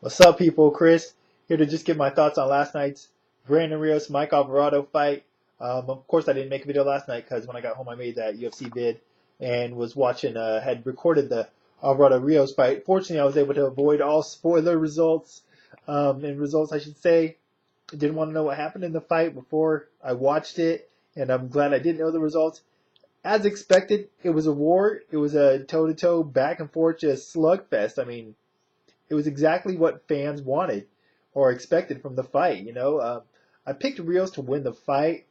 What's up, people? Chris here to just give my thoughts on last night's Brandon Rios Mike Alvarado fight. Of course, I didn't make a video last night because when I got home, I made that UFC vid and was watching. Had recorded the Alvarado Rios fight. Fortunately, I was able to avoid all spoiler results and results, I should say. I didn't want to know what happened in the fight before I watched it, and I'm glad I didn't know the results. As expected, it was a war. It was a toe-to-toe, back and forth, just slugfest. I mean, it was exactly what fans wanted or expected from the fight. I picked Rios to win the fight.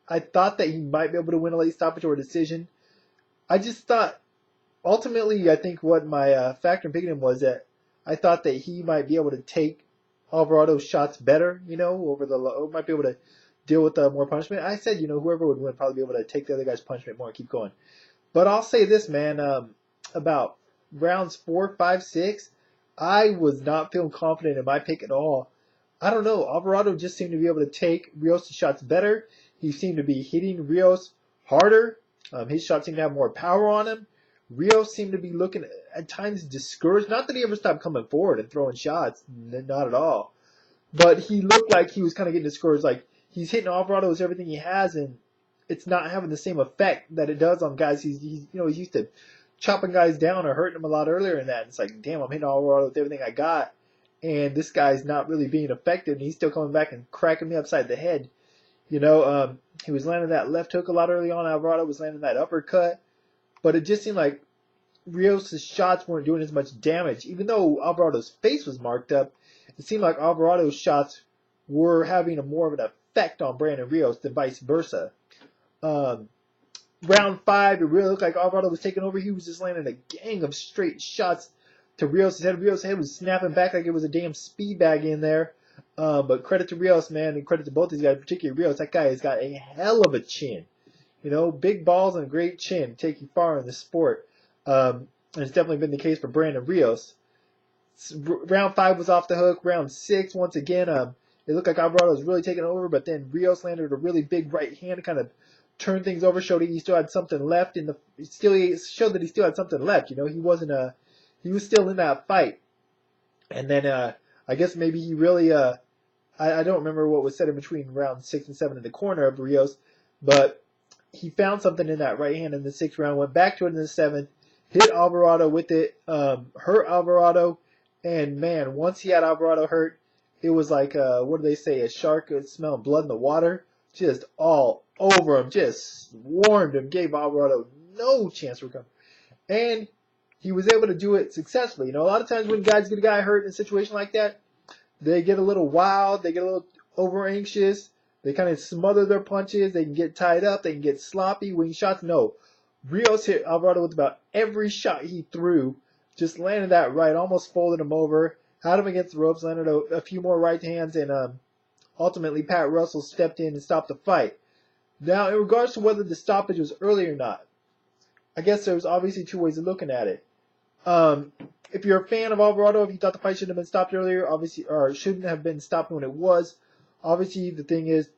I thought that he might be able to win a late stoppage or a decision. I just thought, ultimately, I think what my factor in picking him was that I thought that he might be able to take Alvarado's shots better, might be able to deal with more punishment. I said, whoever would win probably be able to take the other guy's punishment more and keep going. But I'll say this, man, about rounds 4, 5, 6, I was not feeling confident in my pick at all. I don't know. Alvarado just seemed to be able to take Rios' shots better. He seemed to be hitting Rios harder. His shots seemed to have more power on him. Rios seemed to be looking at times discouraged. Not that he ever stopped coming forward and throwing shots, not at all. But he looked like he was kind of getting discouraged. Like he's hitting Alvarado with everything he has, and it's not having the same effect that it does on guys. He's used to chopping guys down or hurting them a lot earlier in that. And it's like, damn, I'm hitting Alvarado with everything I got, and this guy's not really being effective, and he's still coming back and cracking me upside the head. He was landing that left hook a lot early on. Alvarado was landing that uppercut, but it just seemed like Rios' shots weren't doing as much damage. Even though Alvarado's face was marked up, it seemed like Alvarado's shots were having a more of an effect on Brandon Rios than vice versa. Um, Round 5, it really looked like Alvarado was taking over. He was just landing a gang of straight shots to Rios' head. Rios' head was snapping back like it was a damn speed bag in there. But credit to Rios, man, and credit to both these guys, particularly Rios. That guy has got a hell of a chin. Big balls and a great chin take you far in the sport. And it's definitely been the case for Brandon Rios. Round 5 was off the hook. Round 6, once again, it looked like Alvarado was really taking over, but then Rios landed a really big right hand, kind of turned things over, showed he still had something left he showed that he still had something left. He was still in that fight. And then I guess maybe he really I don't remember what was said in between round 6 and 7 in the corner of Rios, but he found something in that right hand in the 6th round, went back to it in the 7th, hit Alvarado with it, hurt Alvarado, and man, once he had Alvarado hurt, it was like, what do they say, a shark smelling blood in the water? Just all over him, just swarmed him, gave Alvarado no chance for recovery. And he was able to do it successfully. A lot of times when guys get a guy hurt in a situation like that, they get a little wild, they get a little over anxious, they kind of smother their punches, they can get tied up, they can get sloppy, wing shots. No. Rios hit Alvarado with about every shot he threw, just landed that right, almost folded him over, had him against the ropes, landed a few more right hands, and ultimately Pat Russell stepped in and stopped the fight. Now, in regards to whether the stoppage was early or not, I guess there's obviously two ways of looking at it. If you're a fan of Alvarado, if you thought the fight should have been stopped earlier, obviously, or shouldn't have been stopped when it was, obviously the thing is,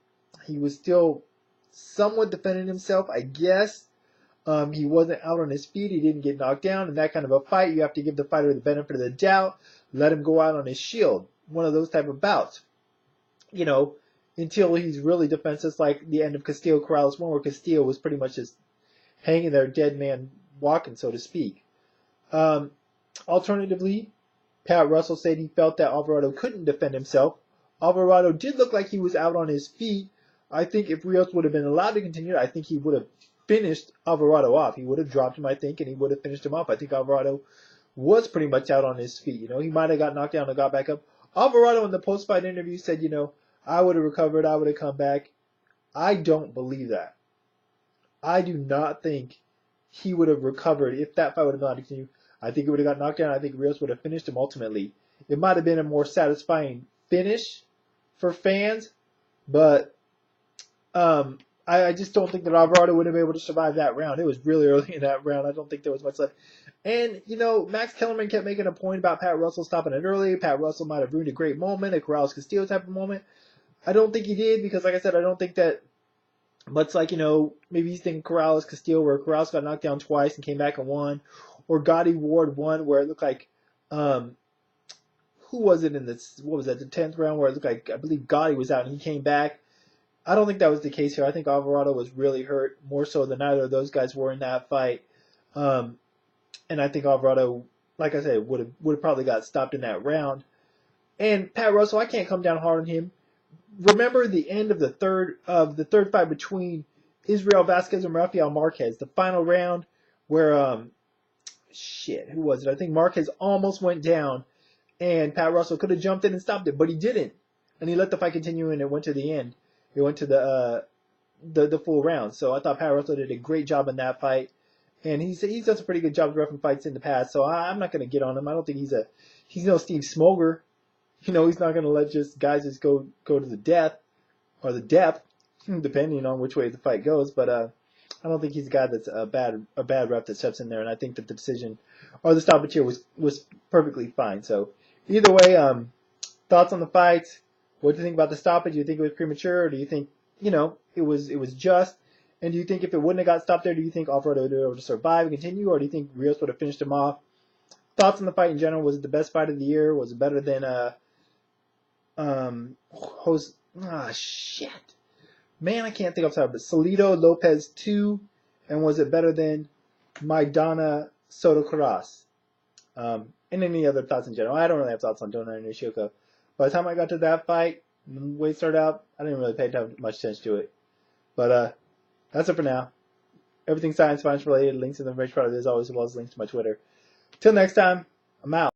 he was still somewhat defending himself, I guess. He wasn't out on his feet, he didn't get knocked down. In that kind of a fight, you have to give the fighter the benefit of the doubt, let him go out on his shield. One of those type of bouts. Until he's really defenseless, like the end of Castillo Corrales 1, where Castillo was pretty much just hanging there, dead man walking, so to speak. Alternatively, Pat Russell said he felt that Alvarado couldn't defend himself. Alvarado did look like he was out on his feet. I think if Rios would have been allowed to continue, I think he would have finished Alvarado off. He would have dropped him, I think, and he would have finished him off. I think Alvarado was pretty much out on his feet. He might have got knocked down and got back up. Alvarado in the post-fight interview said, I would have recovered, I would have come back. I don't believe that. I do not think he would have recovered if that fight would have gone to continue. I think he would have got knocked down. I think Rios would have finished him ultimately. It might have been a more satisfying finish for fans, but I just don't think that Alvarado would have been able to survive that round. It was really early in that round. I don't think there was much left. And, Max Kellerman kept making a point about Pat Russell stopping it early. Pat Russell might have ruined a great moment, a Corrales Castillo type of moment. I don't think he did because, like I said, I don't think that much like, maybe he's thinking Corrales Castillo, where Corrales got knocked down twice and came back and won, or Gotti Ward won, where it looked like, who was it in this? What was that? The 10th round where it looked like I believe Gotti was out and he came back. I don't think that was the case here. I think Alvarado was really hurt more so than either of those guys were in that fight. And I think Alvarado, like I said, would have probably got stopped in that round. And Pat Russell, I can't come down hard on him. Remember the end of the third fight between Israel Vasquez and Rafael Marquez, the final round where who was it? I think Marquez almost went down, and Pat Russell could have jumped in and stopped it, but he didn't, and he let the fight continue, and it went to the end. It went to the full round. So I thought Pat Russell did a great job in that fight, and he's done some pretty good jobs roughing fights in the past. So I'm not going to get on him. I don't think he's no Steve Smoger. He's not going to let guys go to the death or the depth, depending on which way the fight goes. But I don't think he's a guy that's a bad rep that steps in there. And I think that the decision or the stoppage here was perfectly fine. So either way, thoughts on the fight? What do you think about the stoppage? Do you think it was premature, or do you think it was just? And do you think if it wouldn't have got stopped there, do you think Alvarado would have been able to survive and continue, or do you think Rios would have finished him off? Thoughts on the fight in general? Was it the best fight of the year? Was it better than Man, I can't think of something. But Salido Lopez 2, and was it better than Maidana Soto Caras? And any other thoughts in general? I don't really have thoughts on Donaire Nishioka. By the time I got to that fight, the way it started out, I didn't really pay much attention to it. But that's it for now. Everything science finance related, links in the information part of this, always, as well as links to my Twitter. Till next time, I'm out.